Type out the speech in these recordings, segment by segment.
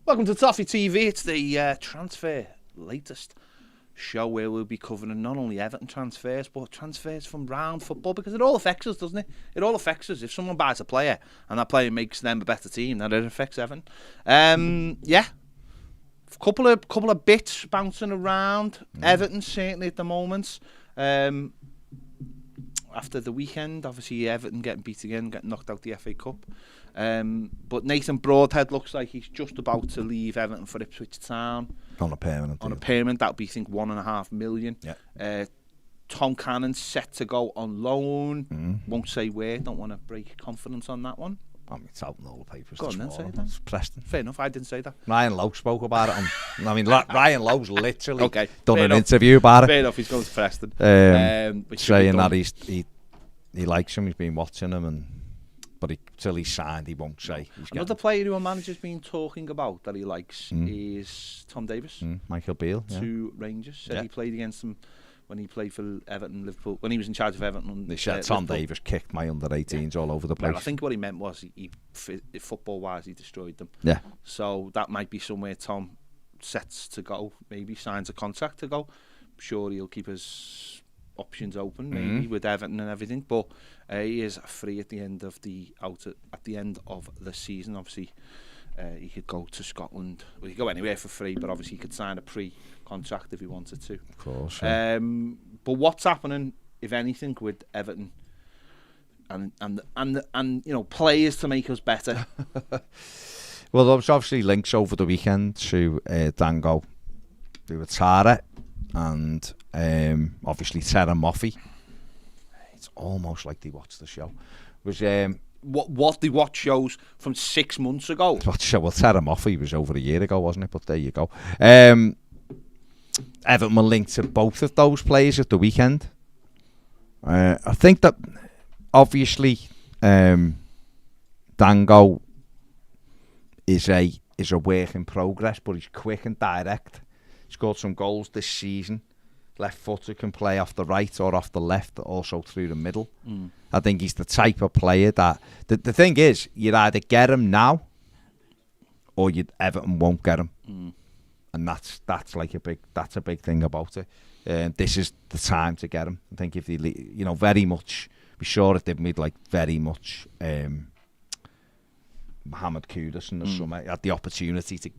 Welcome to Toffee TV. It's the transfer latest show where we'll be covering not only Everton transfers, but transfers from round football, because it all affects us, doesn't it? It all affects us. If someone buys a player and that player makes them a better team, then it affects Everton. Yeah. Couple of bits bouncing around. Everton certainly at the moment. After the weekend, obviously Everton getting beat again, getting knocked out the FA Cup. But Nathan Broadhead looks like he's just about to leave Everton for Ipswich Town. On a payment. That'll be, I think, $1.5 million. Yeah. Tom Cannon's set to go on loan. Won't say where. Don't want to break confidence on that one. I mean, it's out in all the papers. Go on then, say that. It's Preston. Fair enough, I didn't say that. Ryan Lowe spoke about it. Ryan Lowe's literally done an interview about it. Fair enough, he's going to Preston. Saying that he likes him, he's been watching him, but till he's signed, he won't say. Another player who a manager's been talking about that he likes is Tom Davis. Michael Beale. To Rangers. Said he played against them when he played for Everton, Liverpool, when he was in charge of Everton. They said Tom Davis kicked my under-18s all over the place. Well, I think what he meant was he football-wise, he destroyed them. Yeah. So that might be somewhere Tom sets to go, maybe signs a contract to go. I'm sure he'll keep his options open, maybe with Everton and everything. But he is free at the end of the season. Obviously, he could go to Scotland. Well, he could go anywhere for free, but obviously he could sign a pre-contract if he wanted to. Of course. Yeah. But what's happening, if anything, with Everton and players to make us better? Well, there was obviously links over the weekend to Dango Tara and obviously Sarah Moffey. It's almost like they watched the show. It was what they watch shows from 6 months ago. Well, Sarah Moffey was over a year ago, wasn't it? But there you go. Everton were linked to both of those players at the weekend. I think that obviously Dango is a work in progress, but he's quick and direct. Scored some goals this season. Left footer, can play off the right or off the left, also through the middle. I think he's the type of player that the thing is, you'd either get him now or Everton won't get him. And that's a big thing about it. This is the time to get him. I think if very much, be sure if they've made very much Mohamed Kudus in the summer had the opportunity to,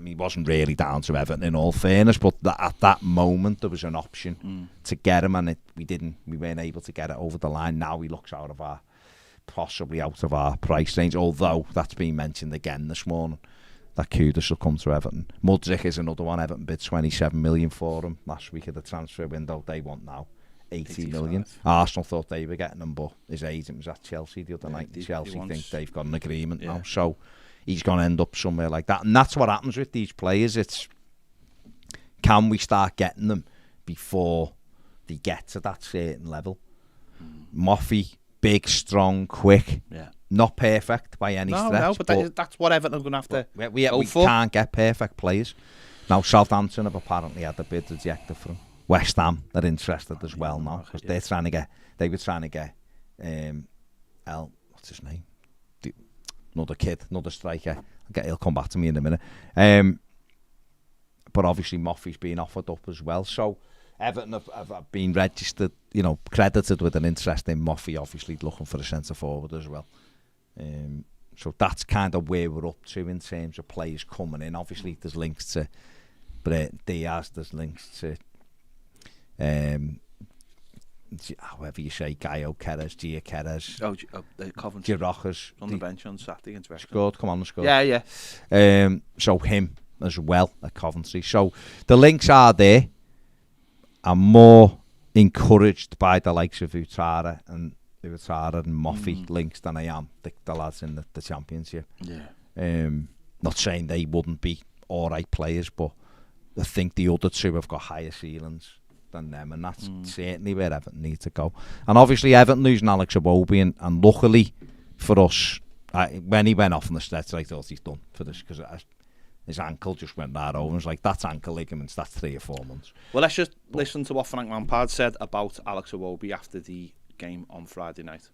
he wasn't really down to Everton in all fairness, but at that moment there was an option to get him, and we weren't able to get it over the line. Now he looks possibly out of our price range, although that's been mentioned again this morning that Kudus will come to Everton. Mudryk is another one. Everton bid 27 million for him last week at the transfer window. They want now 80 million. Arsenal thought they were getting him, but his agent was at Chelsea the other night. Chelsea think they've got an agreement now, so he's going to end up somewhere like that. And that's what happens with these players. It's, can we start getting them before they get to that certain level? Moffey, big, strong, quick. Not perfect by any stretch. No, but that's what Everton are going to have to we can't get perfect players. Now, Southampton have apparently had a bid rejected from West Ham. They're interested as well now, because they were trying to get what's his name? Another striker. He'll come back to me in a minute. But obviously Moffey's been offered up as well. So Everton have been registered, credited with an interest in Moffey, obviously looking for a centre forward as well. So that's kind of where we're up to in terms of players coming in. Obviously there's links to Diaz, there's links to however you say, Gaio Keres, Gia Keres, Coventry, Girojas on the bench on Saturday against West Ham. Scored, come on, scored. Yeah. So him as well at Coventry. So the links are there. I'm more encouraged by the likes of Utara and Moffey links than I am the lads in the Championship. Not saying they wouldn't be alright players, but I think the other two have got higher ceilings than them, and that's certainly where Everton need to go. And obviously Everton losing Alex Iwobi, and luckily for us, when he went off on the stretcher, I thought he's done for this, because his ankle just went right over. It's like, that's ankle ligaments, that's 3 or 4 months. Well, let's just listen to what Frank Lampard said about Alex Iwobi after the game on Friday night.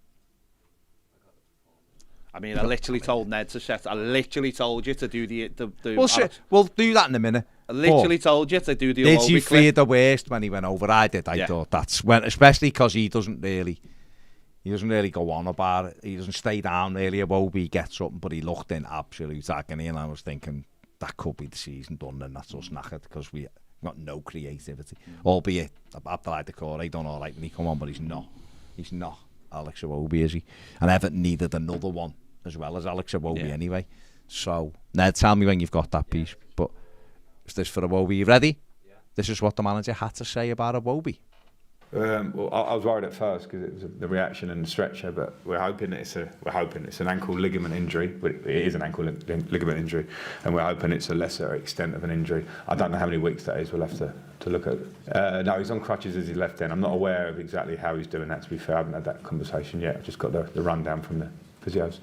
I mean, I literally told Ned to set. I literally told you to do the. Well, we'll do that in a minute. I literally told you to do the. Did you fear the worst when he went over? I did. I thought that's when, especially because he doesn't really go on about it. He doesn't stay down really. Iwobi, he gets up, but he looked in absolute agony, and I was thinking that could be the season done, and that's us knackered because we got no creativity. Albeit Abdoulaye Doucouré done all right when he come on, but he's not. He's not Alex Iwobi, is he? And Everton needed another one as well as Alex Iwobi anyway. So, Ned, tell me when you've got that piece. But is this for Iwobi? You ready? Yeah. This is what the manager had to say about Iwobi. Well, I was worried at first because it was the reaction and the stretcher, but we're hoping it's an ankle ligament injury. It is an ankle ligament injury, and we're hoping it's a lesser extent of an injury. I don't know how many weeks that is. We'll have to look at. No, he's on crutches as he left in. I'm not aware of exactly how he's doing that. To be fair, I haven't had that conversation yet. I've just got the rundown from the physios.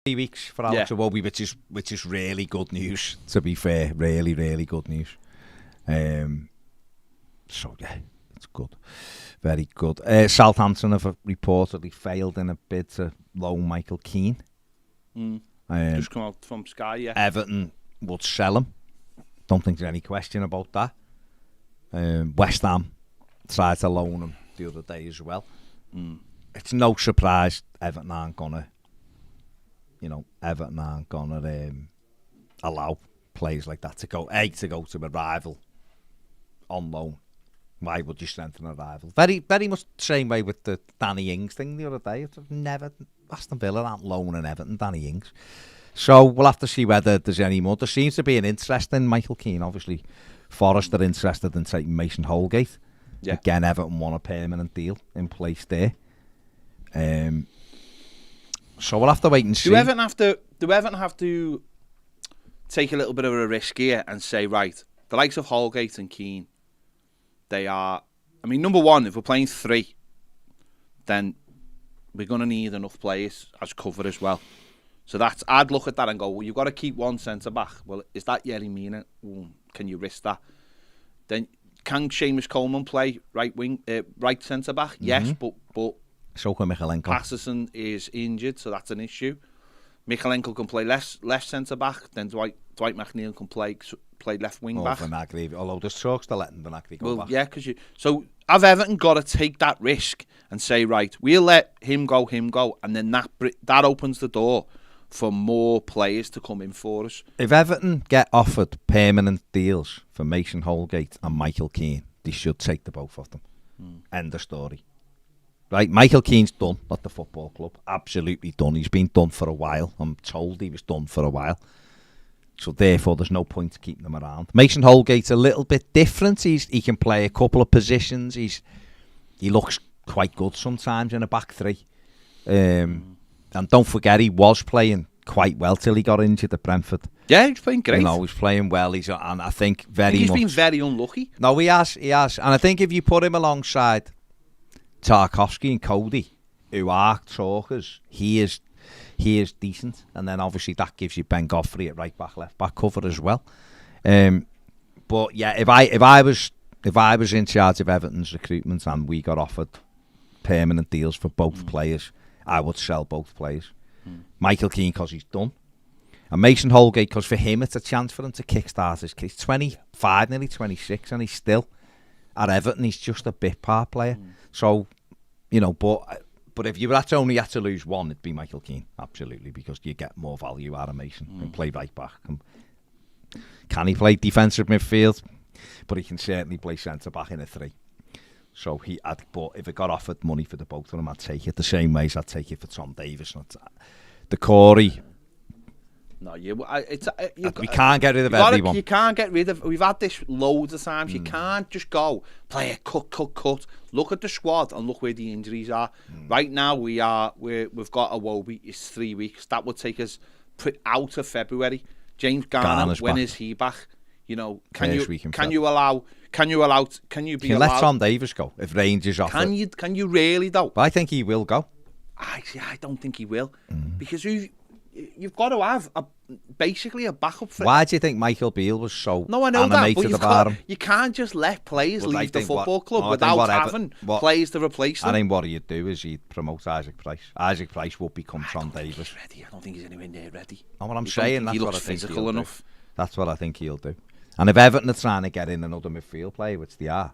3 weeks for Alex Iwobi, which is really good news. To be fair, really, really good news. So yeah, it's good, very good. Southampton have reportedly failed in a bid to loan Michael Keane. Just come out from Sky, yeah. Everton would sell him. Don't think there's any question about that. West Ham tried to loan him the other day as well. It's no surprise Everton aren't gonna allow players like that to go to a rival on loan. Why would you strengthen a rival? Very, very much the same way with the Danny Ings thing the other day. It's never Aston Villa aren't loaning Everton Danny Ings. So we'll have to see whether there's any more. There seems to be an interest in Michael Keane. Obviously, Forest are interested in taking Mason Holgate. Yeah. Again, Everton want a permanent deal in place there. So we'll have to wait and see. Do Everton have to take a little bit of a risk here and say, right, the likes of Holgate and Keane, they are, I mean, number one, if we're playing 3, then we're going to need enough players as cover as well. So I'd look at that and go, well, you've got to keep one centre-back. Well, is that Yerry Mina? Can you risk that? Then can Seamus Coleman play right centre-back? Yes, but so can Michalenko. Patterson is injured, so that's an issue. Michalenko can play left centre-back, then Dwight McNeil can play left wing-back. Although there's talks to letting Vinagre go back. Yeah, because so have Everton got to take that risk and say, right, we'll let him go, and then that opens the door for more players to come in for us. If Everton get offered permanent deals for Mason Holgate and Michael Keane, they should take the both of them. End of story. Right, Michael Keane's done at the football club. Absolutely done. He's been done for a while. I'm told he was done for a while. So therefore, there's no point to keeping them around. Mason Holgate's a little bit different. He can play a couple of positions. He looks quite good sometimes in a back 3. And don't forget, he was playing quite well till he got injured at Brentford. Yeah, he's playing great. He's playing well. And I think he's been very unlucky. No, he has. And I think if you put him alongside Tarkowski and Cody, who are talkers, he is decent, and then obviously that gives you Ben Godfrey at right back, left back cover as well. But yeah, if I was in charge of Everton's recruitment and we got offered permanent deals for both players, I would sell both players. Michael Keane because he's done, and Mason Holgate because for him it's a chance for him to kickstart his career. He's 25, nearly 26, and he's still at Everton. He's just a bit part player. So, but if you only had to lose one, it'd be Michael Keane, absolutely, because you get more value out of Mason and play right back. Can he play defensive midfield? But he can certainly play centre back in a 3. So but if it got offered money for the both of them, I'd take it the same way as I'd take it for Tom Davis. The Corey. No, we can't get rid of everyone. You can't get rid of. We've had this loads of times. You can't just go play a cut. Look at the squad and look where the injuries are. Right now we've got Iwobi. It's 3 weeks. That would take us out of February. James Garner, when is he back? Can you let Tom Davis go if Rangers offer? Can you really though? But I think he will go. I don't think he will because you've got to have basically a backup for. Why do you think Michael Beale was so No, I know that, animated but about him? you can't just let players Well, I leave the think football club I think without whatever- having what- players to replace them. I think what you'd do is you'd promote Isaac Price. Isaac Price would become Tom Davis. He's ready. I don't think he's anywhere near ready. And what I'm I don't saying, think that's he what looks I think physical he'll enough. do. That's what I think he'll do. And if Everton are trying to get in another midfield player, which they are,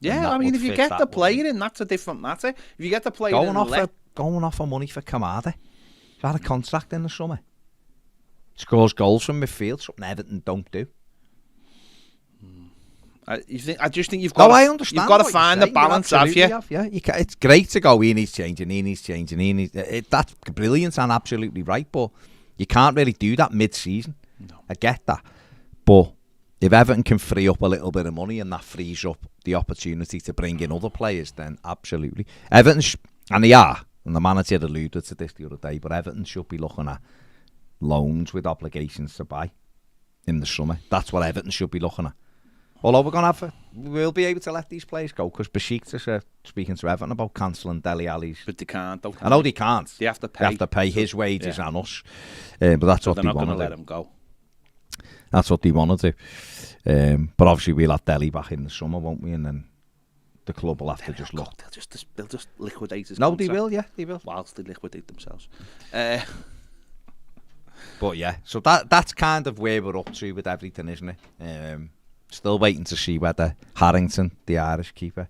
Yeah, that I mean, would if you fit get that the one. player in, that's a different matter. If you get the player in, going off for money for Kamada. He's had a contract in the summer. Scores goals from midfield, something Everton don't do. I just think you've got. I understand. You've got to what find you're the saying. balance, have you? Yeah, it's great to go. He needs changing. That's brilliant and absolutely right. But you can't really do that mid-season. No. I get that. But if Everton can free up a little bit of money and that frees up the opportunity to bring in other players, then absolutely. Everton, and they are, and the manager alluded to this the other day, but Everton should be looking at loans with obligations to buy in the summer. That's what Everton should be looking at. Although we'll be able to let these players go because Besiktas are speaking to Everton about cancelling Dele Alli's. But they can't. I know they can't. They have to pay. They have to pay his wages and us. But that's what they're they not going want to to let do. him go. That's what they want to do. But obviously we'll have Dele back in the summer, won't we? And then the club will have to just look. They'll just liquidate his No, contract. they will. Yeah, they will. Whilst they liquidate themselves. But yeah, so that's kind of where we're up to with everything, isn't it? Still waiting to see whether Harrington, the Irish keeper,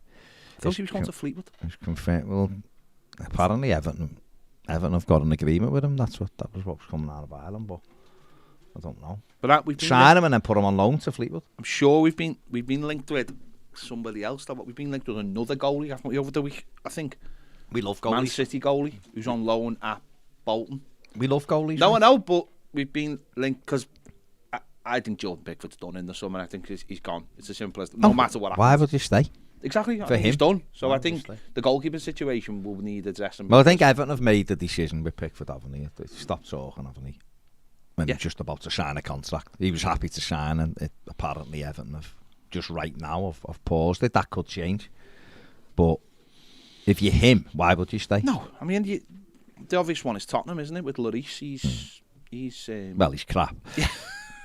I thought he was going to Fleetwood. is confirmed. Well, apparently Everton have got an agreement with him. That was what was coming out of Ireland, but I don't know. But we've been Sign him and then put him on loan to Fleetwood. I'm sure we've been linked with somebody else. We've been linked with another goalie, haven't we, over the week? I think. We love Man goalies. City goalie who's on loan at Bolton. We love goalies. No, mate. I know, but we've been linked because I think Jordan Pickford's done in the summer. I think he's gone. It's as simple as no matter what happens. Why would you stay? Exactly. I For think he's him? done. So Why I think would you stay? the goalkeeping situation will need addressing. Well, I think Everton have made the decision with Pickford, haven't they? They stopped talking, haven't they? When he was just about to sign a contract. He was happy to sign, and apparently Everton have just right now have paused it. That could change. But if you're him, why would you stay? No, I mean the obvious one is Tottenham, isn't it? With Lloris, he's Well, he's crap.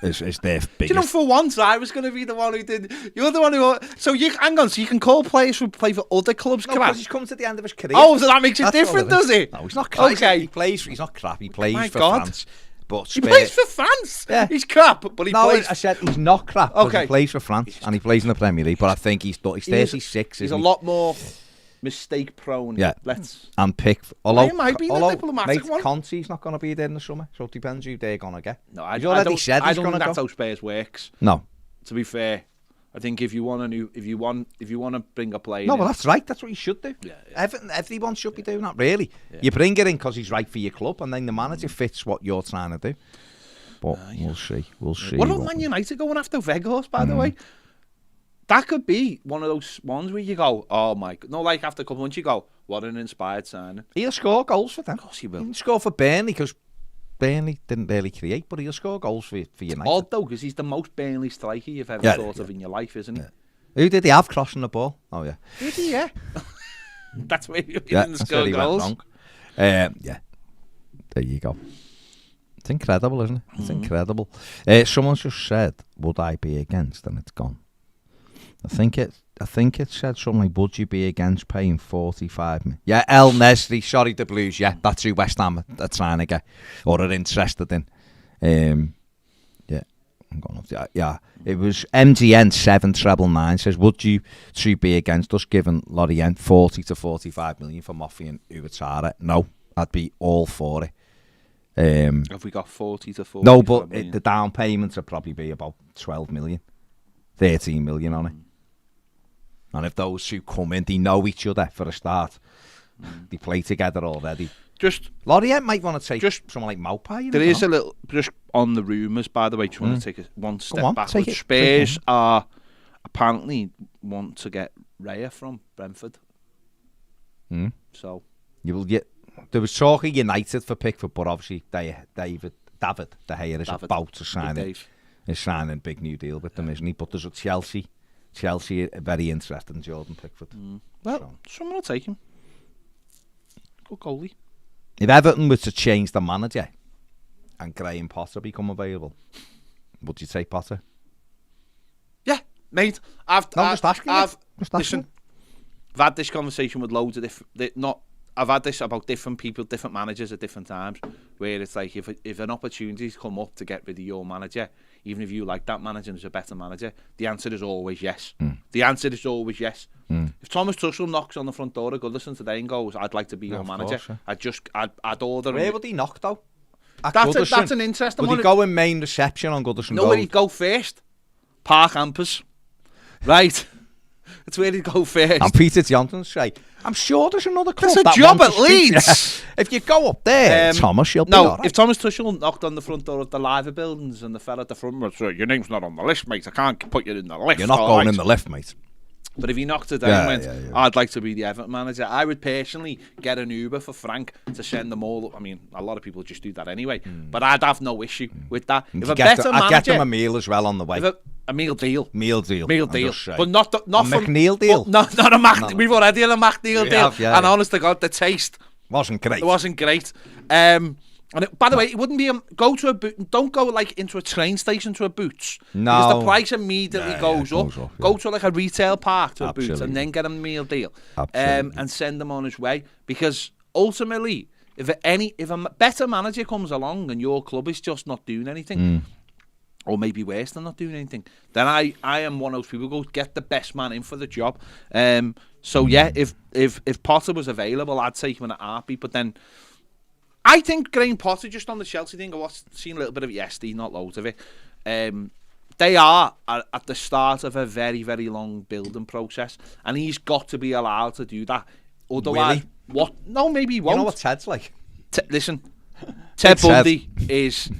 Is their biggest. Do you know, for once I was going to be the one who did. You're the one who. So hang on. So you can call players who play for other clubs No, crap. because he's come to the end of his career. Oh, so that makes it That's different, all it does it? No, he's not crap. Okay. He's not crap. He plays My for God. France. But He plays for France. Yeah. He's crap, but he No, plays. I said he's not crap. Okay. Okay. He plays for France and he plays in the Premier League. But I think he's 36. He's a isn't he? lot more mistake prone. Yeah. Let's. And although Am I being the diplomatic mate, one? Conte's not going to be there in the summer, so it depends who they're going to get. No, I He's already don't, said I he's don't going think to that's go. how Spurs works. No, To be fair, I think if you want to bring a player. no, in, well that's right. That's what you should do. Yeah. Everyone should be doing that. Really, you bring it in because he's right for your club, and then the manager fits what you're trying to do. But we'll see. We'll see. What about Man United going after Vegas, by the way? That could be one of those ones where you go, oh my God. No, like after a couple of months you go, what an inspired signing. He'll score goals for them. Of course he will. He'll score for Burnley because Burnley didn't really create, but he'll score goals for United. Odd though, because he's the most Burnley striker you've ever Yeah, thought of in your life, isn't he? Who did he have crossing the ball? Oh yeah. Did he? Yeah. That's where he Yeah, didn't that's score where he goals. went wrong. Yeah, there you go. It's incredible, isn't it? It's incredible. Someone just said, "Would I be against?" And it's gone. I think it said something like, "Would you be against paying 45 million?" Yeah, El Nesri. Sorry, the Blues. Yeah, that's who West Ham are trying to get or are interested in. Yeah, I'm going off the, yeah. It was MGN 7999 says, "Would you two be against us giving Lorient 40 to 45 million for Mathew and Uwatara?" No, I'd be all for it. Have we got 40 to 40? No, but the down payments would probably be about 12 million, 13 million on it. And if those two come in, they know each other for a start. They play together already. Just Lorient might want to take Just- someone like Maupai. there is a little just on the rumours, by the way. Do you want to take one step on, backwards? take it. Spurs are apparently want to get Raya from Brentford. So You will get. There was talk of United for Pickford, but obviously David De Gea is about to sign it. Is signing a big new deal with them, isn't he? But there's a Chelsea are very interested in Jordan Pickford. Well, someone will take him. Good goalie. If Everton was to change the manager, and Graham Potter become available, would you take Potter? Yeah, mate. Just asking. Listen, I've had this conversation with loads of I've had this about different people, different managers at different times, where it's like if an opportunity's come up to get rid of your manager, even if you like that manager and there's a better manager, the answer is always yes. The answer is always yes. If Thomas Tuchel knocks on the front door of Goodison today and goes, "I'd like to be your manager," course, I'd order him. Where would he knock though? That's an interesting one. Would he go in main reception on Goodison Road? No, where he'd go first. Park Ampers. Right. That's where he'd go first. And Peter Johnson's say, I'm sure there's another club. There's a job at Leeds. If you go up there, Thomas, you'll be all right. If Thomas Tuchel knocked on the front door of the Liver buildings and the fella at the front would say, "Your name's not on the list, mate. I can't put you in the list." You're not going in the lift, mate. But if he knocked it down and went, "I'd like to be the Everton manager," I would personally get an Uber for Frank to send them all. I mean, a lot of people just do that anyway. But I'd have no issue with that. If a better manager, I'd get them a meal as well on the way. A meal deal. Meal deal. But not from McNeil deal. Not a Mac. We've already had a McNeil deal. And honest to God, the taste wasn't great. It wasn't great. And by the way, it wouldn't be don't go like into a train station to a Boots. No. Because the price immediately goes up. Go to like a retail park to a Boots and then get a meal deal. And send them on his way. Because ultimately, if a better manager comes along and your club is just not doing anything, or maybe worse than not doing anything, then I am one of those people who go get the best man in for the job. So yeah, if Potter was available, I'd take him in a heartbeat. But then I think Graham Potter, just on the Chelsea thing, I've seen a little bit of it yesterday, not loads of it. They are at the start of a very, very long building process, and he's got to be allowed to do that. Otherwise, really? No, maybe he won't. You know what Ted's like? Listen, Ted Bundy is...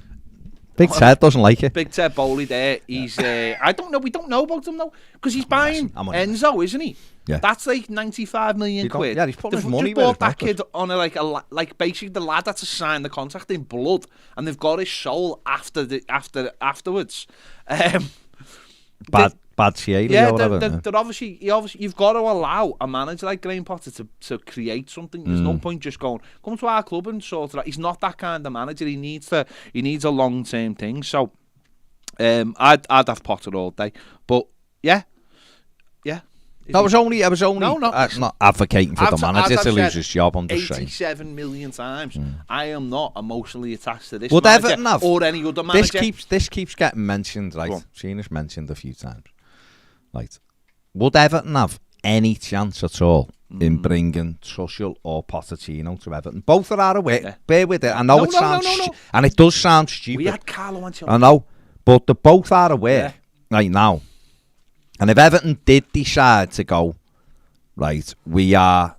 Big Ted doesn't like it. Big Ted Bowley there. He's I don't know. We don't know about him though, because he's buying Enzo, isn't he? Yeah. That's like 95 million quid. Yeah, he's putting his money where where that kid on like basically the lad had to sign the contract in blood, and they've got his soul afterwards. Bad Thierry or whatever. They're obviously you've got to allow a manager like Graham Potter to create something. There's no point just going, come to our club and sort it out. He's not that kind of manager. He needs a long-term thing. So I'd have Potter all day. But yeah. I was only not advocating for the manager to lose his job. I'm just saying 87 million times. I am not emotionally attached to this Would manager Everton have? Or any other manager. This keeps getting mentioned, right? Sheena's mentioned a few times. Right. Would Everton have any chance at all in bringing Tuchel or Pochettino to Everton? Both are out of way. Yeah. Bear with it. I know sounds and it does sound stupid. We had Carlo Ancelotti. I know, but they're both out of way right now. And if Everton did decide to go, right, we're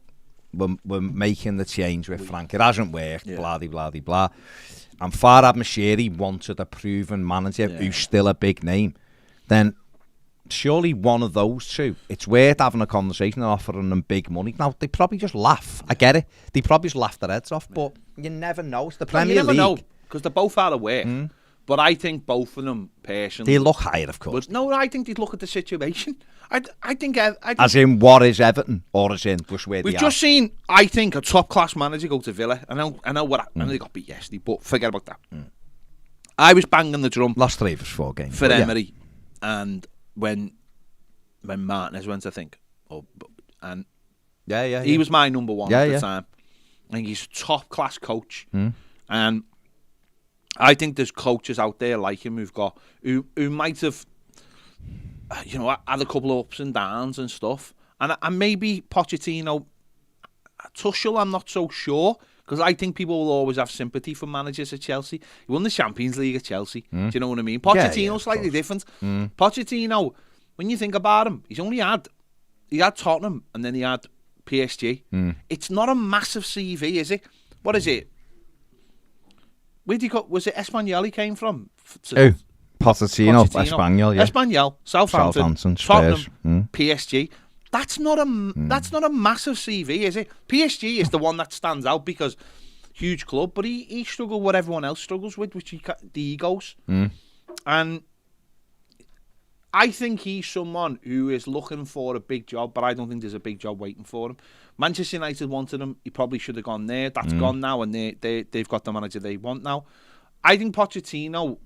making the change with Frank. It hasn't worked, blah, blah, blah, blah. And Farhad Moshiri wanted a proven manager who's still a big name. Then surely one of those two, it's worth having a conversation and offering them big money. Now, they probably just laugh. I get it. They probably just laugh their heads off, but you never know. It's the Premier League. You never know, because they're both out of work. But I think both of them, personally... They look higher, of course. But no, I think they'd look at the situation. I think as in, what is Everton? Or as in, just where we've just seen, I think, a top-class manager go to Villa. I know what... I know they got beat yesterday, but forget about that. I was banging the drum... Lost 3 of his 4 games. For Emery. And when Martinez went, I think... And he was my number one at the time. I think he's a top-class coach. And... I think there's coaches out there like him who might have, had a couple of ups and downs and stuff. And maybe Pochettino, Tuchel, I'm not so sure, because I think people will always have sympathy for managers at Chelsea. He won the Champions League at Chelsea. Do you know what I mean? Pochettino's slightly different. Pochettino, when you think about him, he had Tottenham and then he had PSG. It's not a massive CV, is it? What is it? Where did he go? Was it Espanyol he came from? Pochettino, Espanyol, yeah. Espanyol, Southampton, Spurs, Tottenham, PSG. That's not a massive CV, is it? PSG is the one that stands out because huge club, but he struggled what everyone else struggles with, which the egos. And I think he's someone who is looking for a big job, but I don't think there's a big job waiting for him. Manchester United wanted him. He probably should have gone there. That's gone now, and they've got the manager they want now. I think Pochettino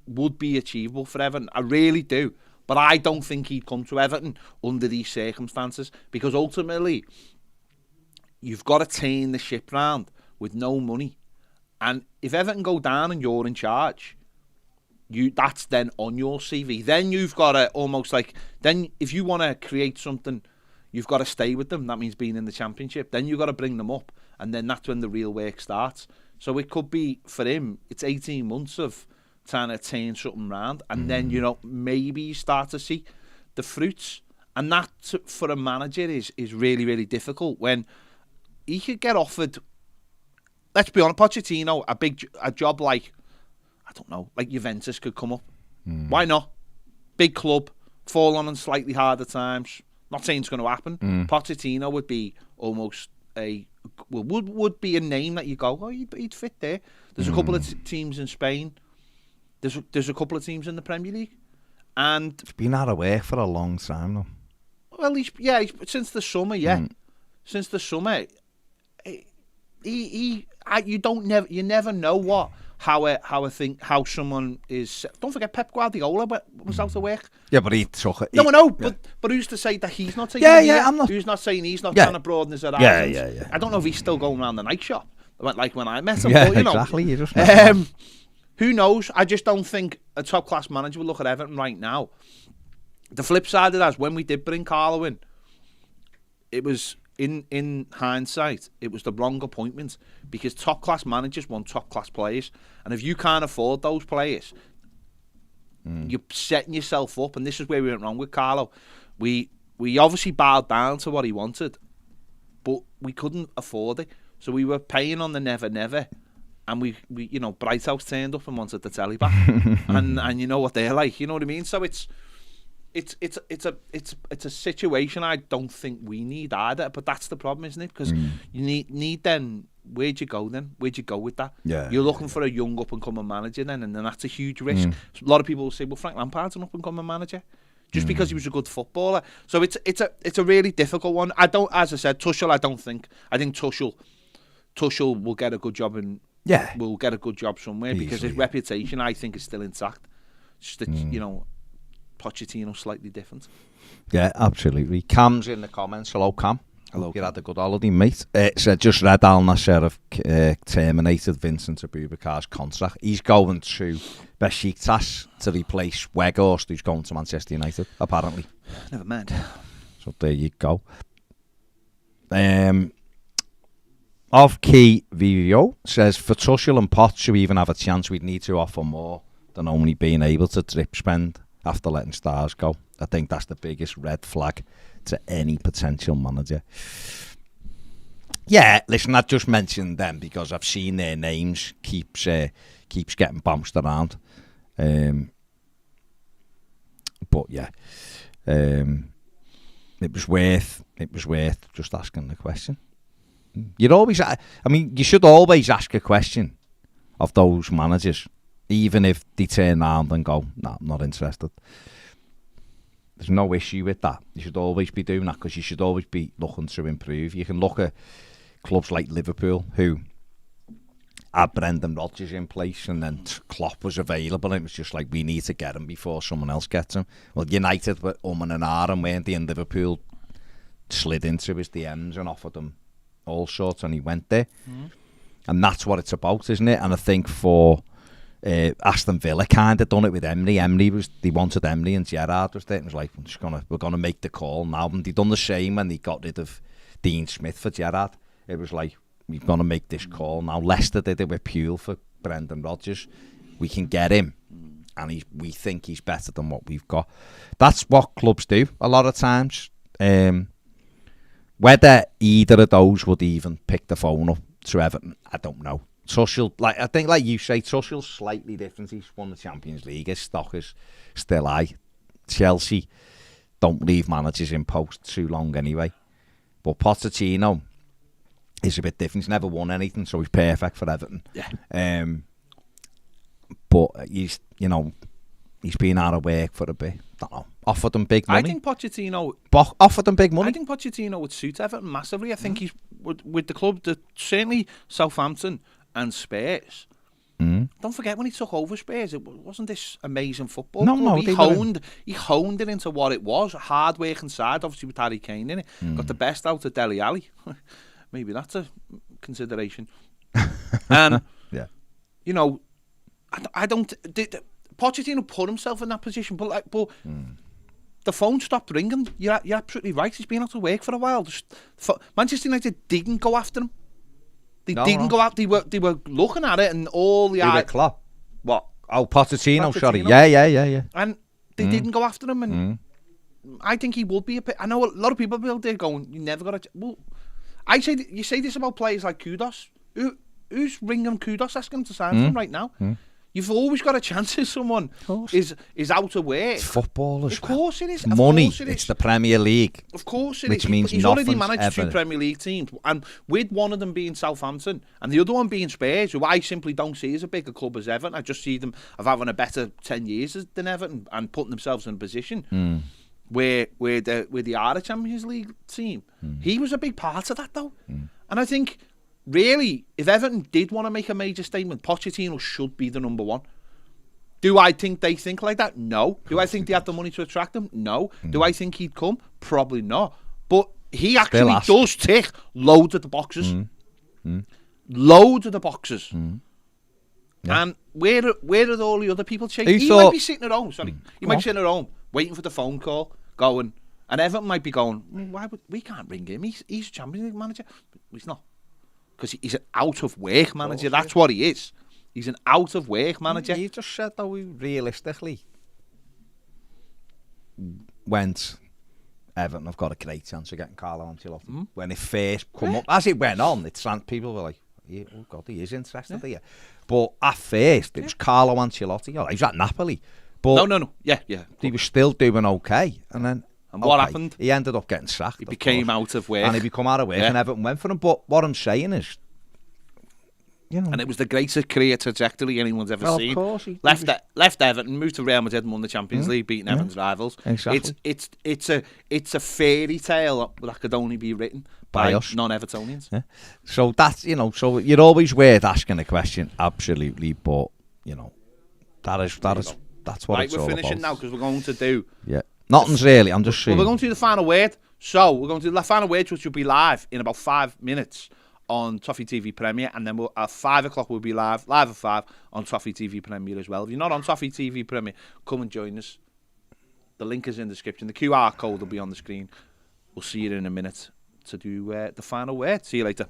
would be achievable for Everton. I really do. But I don't think he'd come to Everton under these circumstances, because ultimately you've got to turn the ship round with no money. And if Everton go down and you're in charge, that's then on your CV. Then you've got to almost like, then if you want to create something, you've got to stay with them. That means being in the Championship. Then you've got to bring them up. And then that's when the real work starts. So it could be, for him, it's 18 months of trying to turn something round, and then maybe you start to see the fruits, and that for a manager is really, really difficult when he could get offered, let's be honest, Pochettino, a job like, I don't know, like Juventus could come up. Why not? Big club, fall on slightly harder times. Not saying it's going to happen. Pochettino would be almost would be a name that you go, oh, he'd fit there. There's a couple of teams in Spain. There's a couple of teams in the Premier League, and he's been out of work for a long time though. Well, he's since the summer, since the summer. You never know how someone is. Don't forget Pep Guardiola was out of work. Yeah, but he took it. No, I know, but who's to say that he's not taking it? I'm not. Who's not saying he's not trying to broaden his horizons? Yeah. I don't know if he's still going around the night shop, like when I met him. Yeah, but, you know, exactly. You just who knows? I just don't think a top-class manager would look at Everton right now. The flip side of that is when we did bring Carlo in, it was, in hindsight, it was the wrong appointment, because top-class managers want top-class players. And if you can't afford those players, you're setting yourself up. And this is where we went wrong with Carlo. We obviously bowed down to what he wanted, but we couldn't afford it. So we were paying on the never. And we Bright House turned up and wanted the telly back, and you know what they're like, you know what I mean. So it's a situation I don't think we need either. But that's the problem, isn't it? Because you need then. Where'd you go then? Where'd you go with that? Yeah, you're looking for a young up and coming manager then, and then that's a huge risk. A lot of people will say, well, Frank Lampard's an up and coming manager, just because he was a good footballer. So it's a really difficult one. As I said, Tuchel. I think Tuchel will get a good job in. Yeah, will get a good job somewhere, because his reputation, I think, is still intact. Just that, Pochettino's slightly different. Yeah, absolutely. Cam's in the comments. Hello, Cam. Hello. You had a good holiday, mate. Said just read Al Nasser have terminated Vincent Abubakar's contract. He's going to Besiktas to replace Weghorst, who's going to Manchester United, apparently. Never mind. So there you go. Of Key VVO says, for Tuchel and Potts to even have a chance, we'd need to offer more than only being able to drip spend after letting stars go. I think that's the biggest red flag to any potential manager. Yeah, listen, I just mentioned them because I've seen their names keeps getting bounced around. But yeah, it was worth just asking the question. You should always ask a question of those managers, even if they turn around and go, "No, I'm not interested." There's no issue with that. You should always be doing that, because you should always be looking to improve. You can look at clubs like Liverpool, who had Brendan Rodgers in place, and then Klopp was available, and it was just like, we need to get him before someone else gets him. Well, United were and ahhing, weren't they? And Liverpool slid into his DMs and offered him all sorts, and he went there. And that's what it's about, isn't it? And I think for Aston Villa kind of done it with Emery. They wanted Emery, and Gerrard was there, and it was like, we're gonna make the call now. And they done the same when they got rid of Dean Smith for Gerrard. It was like, we're gonna make this call now. Leicester did it with Puel for Brendan Rodgers. We can get him, and we think he's better than what we've got. That's what clubs do a lot of times. Whether either of those would even pick the phone up to Everton, I don't know. Tuchel, I think, like you say, Tuchel's slightly different. He's won the Champions League. His stock is still high. Chelsea don't leave managers in post too long anyway. But Pochettino is a bit different. He's never won anything, so he's perfect for Everton. Yeah. But he's been out of work for a bit. Don't know. Offered them big money. I think Pochettino offered them big money. I think Pochettino would suit Everton massively. I think he's with the club that certainly Southampton and Spurs. Don't forget when he took over Spurs, it wasn't this amazing football. No, club. no, He honed it into what it was, a hard-working side, obviously with Harry Kane in it. Got the best out of Dele Alli. Maybe that's a consideration. And, Yeah. you know, I don't... Pochettino put himself in that position, but the phone stopped ringing. You're absolutely right. He's been out of work for a while. Manchester United didn't go after him. They didn't go out. They were looking at it, and all the David Klopp. What? Oh, Pochettino. Sorry. Yeah. And they didn't go after him, and I think he would be I know a lot of people out there going, "You never got to." Well, you say this about players like Kudos. Who's ringing Kudos asking him to sign for him right now? You've always got a chance if someone is out of work. It's football as well. Of course it is. Money. Of course it is. It's the Premier League. Of course it which is. means he's already nothing's managed ever... 2 Premier League teams, and with one of them being Southampton and the other one being Spurs, who I simply don't see as a bigger club as Everton. I just see them of having a better 10 years than Everton and putting themselves in a position where they are a Champions League team. He was a big part of that, though. And I think, really, if Everton did want to make a major statement, Pochettino should be the number one. Do I think they think like that? No. Do I think they have the money to attract him? No. Do I think he'd come? Probably not. But he actually does tick loads of the boxes. Loads of the boxes. Yeah. And where are all the other people chasing? He might be sitting at home, he might be sitting at home, waiting for the phone call, going, and Everton might be going, why would we can't ring him? He's a Champions League manager. But he's not. Because he's an out-of-work manager. That's what he is. He's an out-of-work manager. You just said, though, realistically, went Everton have got a great chance of getting Carlo Ancelotti. When it first come up, as it went on, people were like, oh God, he is interested here. But at first, it was Carlo Ancelotti. He was at Napoli. But No. Yeah. He was still doing okay. And then... what happened? He ended up getting sacked. He became out of work. And he became out of work and Everton went for him. But what I'm saying is, you know... And it was the greatest career trajectory anyone's ever seen. Of course. He left Everton, moved to Real Madrid and won the Champions League, beating Everton's rivals. Exactly. It's a fairy tale that could only be written by us. non-Evertonians. Yeah. So that's, so you're always worth asking a question, absolutely. But, that's what it's all about. Right, we're finishing now because we're going to do... Yeah. Nothing's really, I'm just saying. We're going to do the final word. So, we're going to do the final word, which will be live in about 5 minutes on Toffee TV Premier, and then at 5 o'clock we'll be live at 5 on Toffee TV Premier as well. If you're not on Toffee TV Premier, come and join us. The link is in the description. The QR code will be on the screen. We'll see you in a minute to do the final word. See you later.